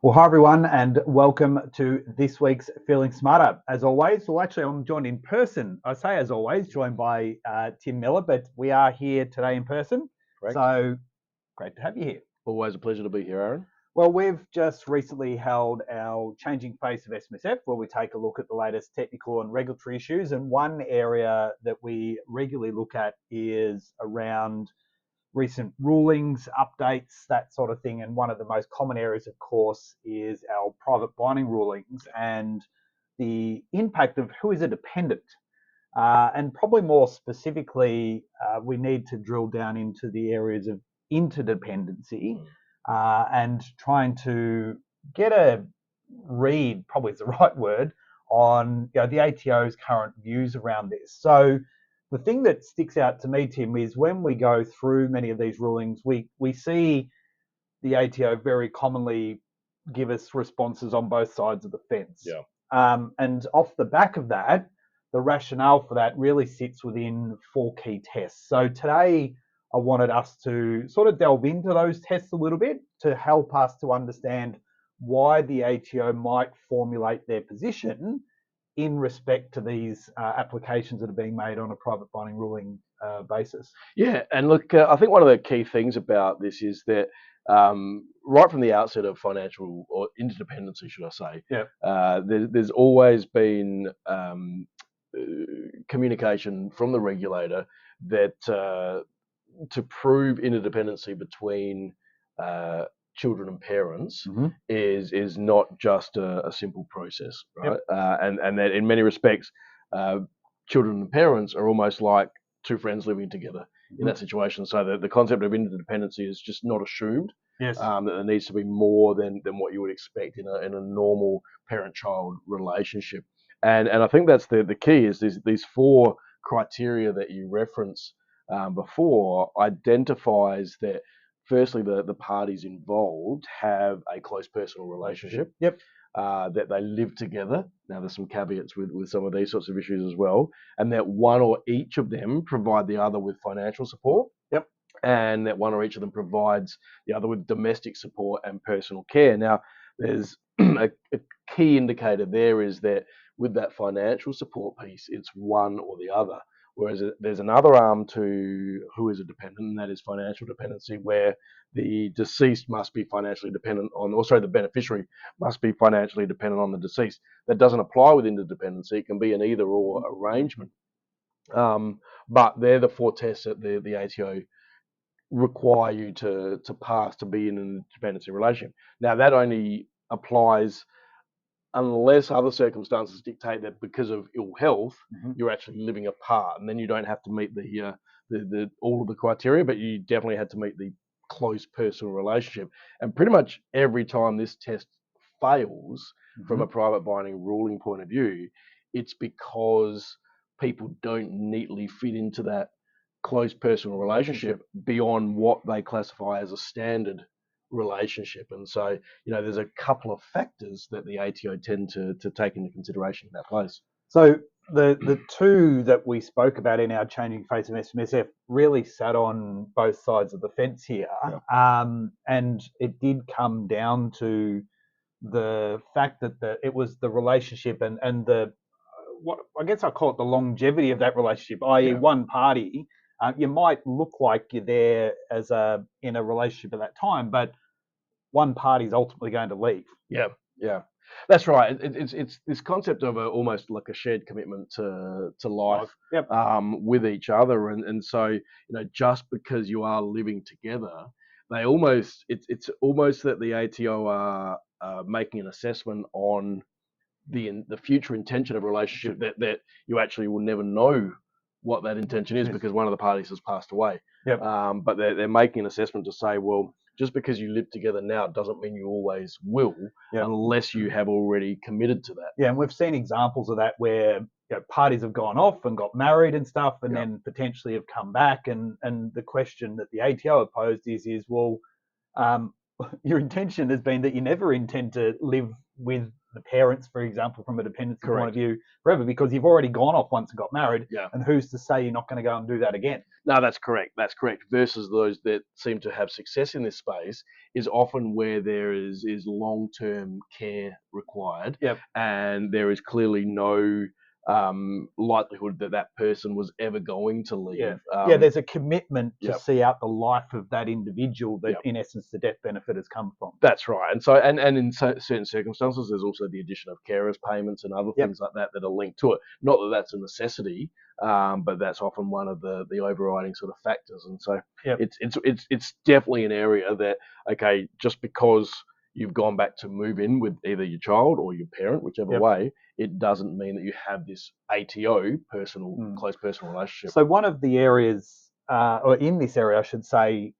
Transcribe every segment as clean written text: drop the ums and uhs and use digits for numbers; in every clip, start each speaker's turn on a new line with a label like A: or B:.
A: Well, hi everyone, and welcome to this week's Feeling Smarter. As always, I'm joined in person. I say as always, joined by Tim Miller, but we are here today in person.
B: Correct.
A: So great to have you here.
B: Always a pleasure to be here, Aaron.
A: Well, we've just recently held our Changing Face of SMSF, where we take a look at the latest technical and regulatory issues. And one area that we regularly look at is around recent rulings, updates, that sort of thing. And one of the most common areas, of course, is our private binding rulings and the impact of who is a dependent. And probably more specifically, we need to drill down into the areas of interdependency and trying to get a read, probably is the right word, on the ATO's current views around this. So the thing that sticks out to me, Tim, is when we go through many of these rulings, we see the ATO very commonly give us responses on both sides of the fence.
B: Yeah.
A: And off the back of that, the rationale for that really sits within four key tests. So today, I wanted us to sort of delve into those tests a little bit to help us to understand why the ATO might formulate their position in respect to these applications that are being made on a private binding ruling basis.
B: Yeah, and look, I think one of the key things about this is that right from the outset of financial or interdependency, should I say, there's always been communication from the regulator that to prove interdependency between children and parents is not just a simple process, right? And that in many respects, children and parents are almost like two friends living together in that situation. So the concept of interdependency is just not assumed.
A: Yes.
B: That there needs to be more than what you would expect in a normal parent-child relationship. And I think that's the key is these four criteria that you reference before identifies that firstly the parties involved have a close personal relationship.
A: Yep.
B: That they live together. Now there's some caveats with some of these sorts of issues as well, and that one or each of them provide the other with financial support.
A: Yep.
B: And that one or each of them provides the other with domestic support and personal care. Now there's a key indicator there is that with that financial support piece, it's one or the other. Whereas there's another arm to who is a dependent, and that is financial dependency, where the deceased must be financially dependent on, also the beneficiary must be financially dependent on the deceased. That doesn't apply with interdependency. It can be an either or arrangement. But they're the four tests that the ATO require you to pass to be in an interdependency relationship. Now that only applies unless other circumstances dictate that because of ill health, you're actually living apart, and then you don't have to meet the all of the criteria, but you definitely had to meet the close personal relationship. And pretty much every time this test fails from a private binding ruling point of view, it's because people don't neatly fit into that close personal relationship beyond what they classify as a standard relationship. And so, there's a couple of factors that the ATO tend to take into consideration in that place.
A: So the two that we spoke about in our Changing Face of SMSF really sat on both sides of the fence here. And it did come down to the fact that it was the relationship and the what I guess I call it the longevity of that relationship, i.e. one party. You might look like you're there in a relationship at that time, but one party is ultimately going to leave.
B: Yeah, that's right. It's this concept of almost like a shared commitment to life with each other, and so just because you are living together, it's almost that the ATO are making an assessment on the future intention of a relationship that you actually will never know what that intention is because one of the parties has passed away. But they're making an assessment to say, well, just because you live together now doesn't mean you always will unless you have already committed to that.
A: Yeah, and we've seen examples of that where parties have gone off and got married and stuff and then potentially have come back. And the question that the ATO have posed is well, your intention has been that you never intend to live with the parents, for example, from a dependency point
B: Correct.
A: of view forever, because you've already gone off once and got married.
B: Yeah.
A: And who's to say you're not going to go and do that again?
B: No, that's correct. That's correct. Versus those that seem to have success in this space is often where there is long-term care required,
A: Yep.
B: and there is clearly no likelihood that that person was ever going to leave.
A: Yeah, there's a commitment to
B: Yep.
A: see out the life of that individual that,
B: Yep.
A: in essence, the death benefit has come from.
B: That's right. And so, and in certain circumstances, there's also the addition of carers payments and other
A: Yep.
B: things like that that are linked to it. Not that that's a necessity, but that's often one of the overriding sort of factors. And so,
A: Yep.
B: it's definitely an area that, okay, just because you've gone back to move in with either your child or your parent, whichever
A: Yep.
B: way, it doesn't mean that you have this ATO, close personal relationship.
A: So one of the areas, or in this area, I should say,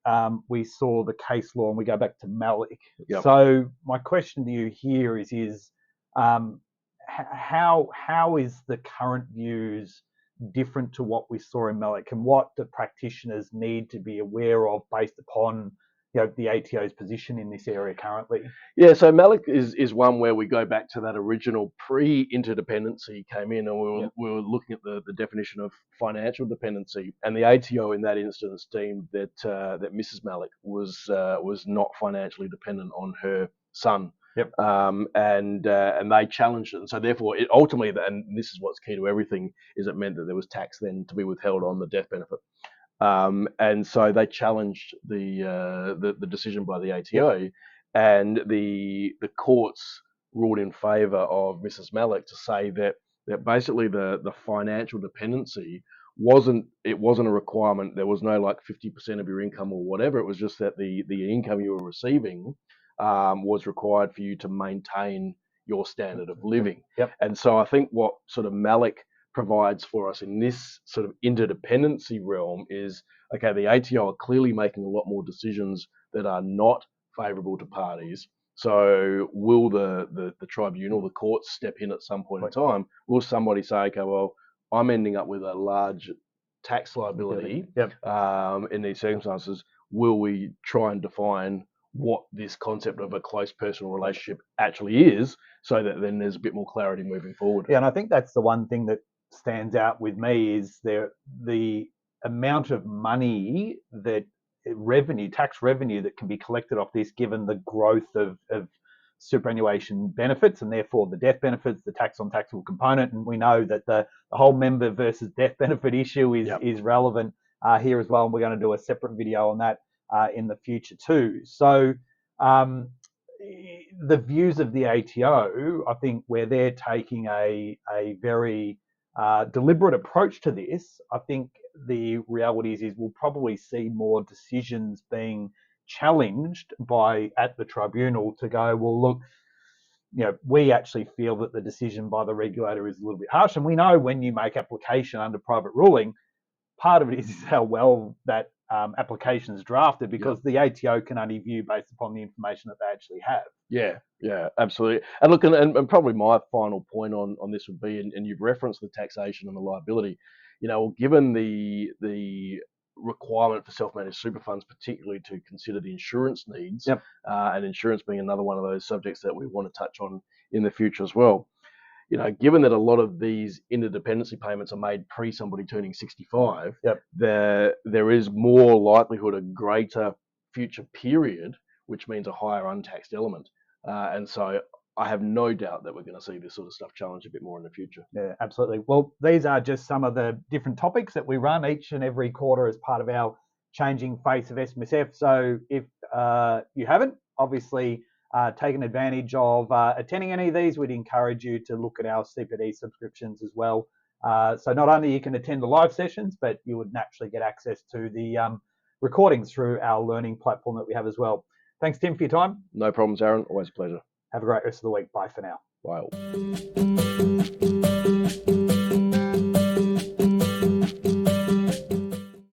A: we saw the case law, and we go back to Malik.
B: Yep.
A: So my question to you here is how is the current views different to what we saw in Malik, and what do practitioners need to be aware of based upon the ATO's position in this area currently?
B: Yeah, so Malik is one where we go back to that original pre-interdependency came in, and we were looking at the definition of financial dependency, and the ATO in that instance deemed that that Mrs. Malik was not financially dependent on her son.
A: Yep.
B: And they challenged it, and so therefore it ultimately, and this is what's key to everything, is it meant that there was tax then to be withheld on the death benefit. And so they challenged the decision by the ATO, and the courts ruled in favour of Mrs. Malik to say that basically the financial dependency wasn't a requirement. There was no like 50% of your income or whatever. It was just that the income you were receiving was required for you to maintain your standard of living.
A: Yep.
B: And so I think what sort of Malik provides for us in this sort of interdependency realm is, okay, the ATO are clearly making a lot more decisions that are not favourable to parties. So will the tribunal, the courts, step in at some point in time? Will somebody say, okay, well, I'm ending up with a large tax liability in these circumstances. Will we try and define what this concept of a close personal relationship actually is, so that then there's a bit more clarity moving forward?
A: Yeah, and I think that's the one thing that stands out with me is the amount of money that tax revenue that can be collected off this, given the growth of superannuation benefits, and therefore the death benefits, the tax on taxable component. And we know that the whole member versus death benefit issue is relevant here as well, and we're going to do a separate video on that in the future too. So the views of the ATO, I think, where they're taking a very deliberate approach to this, I think the reality is we'll probably see more decisions being challenged at the tribunal to go, well, look, we actually feel that the decision by the regulator is a little bit harsh. And we know when you make application under private ruling, part of it is how well that application is drafted, because the ATO can only view based upon the information that they actually have.
B: Yeah, absolutely. And look, and probably my final point on this would be, and you've referenced the taxation and the liability, given the requirement for self-managed super funds, particularly to consider the insurance needs, and insurance being another one of those subjects that we want to touch on in the future as well. Given that a lot of these interdependency payments are made pre somebody turning 65, there is more likelihood, a greater future period, which means a higher untaxed element. And so I have no doubt that we're going to see this sort of stuff challenged a bit more in the future.
A: Yeah, absolutely. Well, these are just some of the different topics that we run each and every quarter as part of our changing face of SMSF. So if you haven't, obviously, taken advantage of attending any of these, we'd encourage you to look at our CPD subscriptions as well. So not only you can attend the live sessions, but you would naturally get access to the recordings through our learning platform that we have as well. Thanks, Tim, for your time.
B: No problems, Aaron. Always a pleasure.
A: Have a great rest of the week. Bye for now.
B: Bye.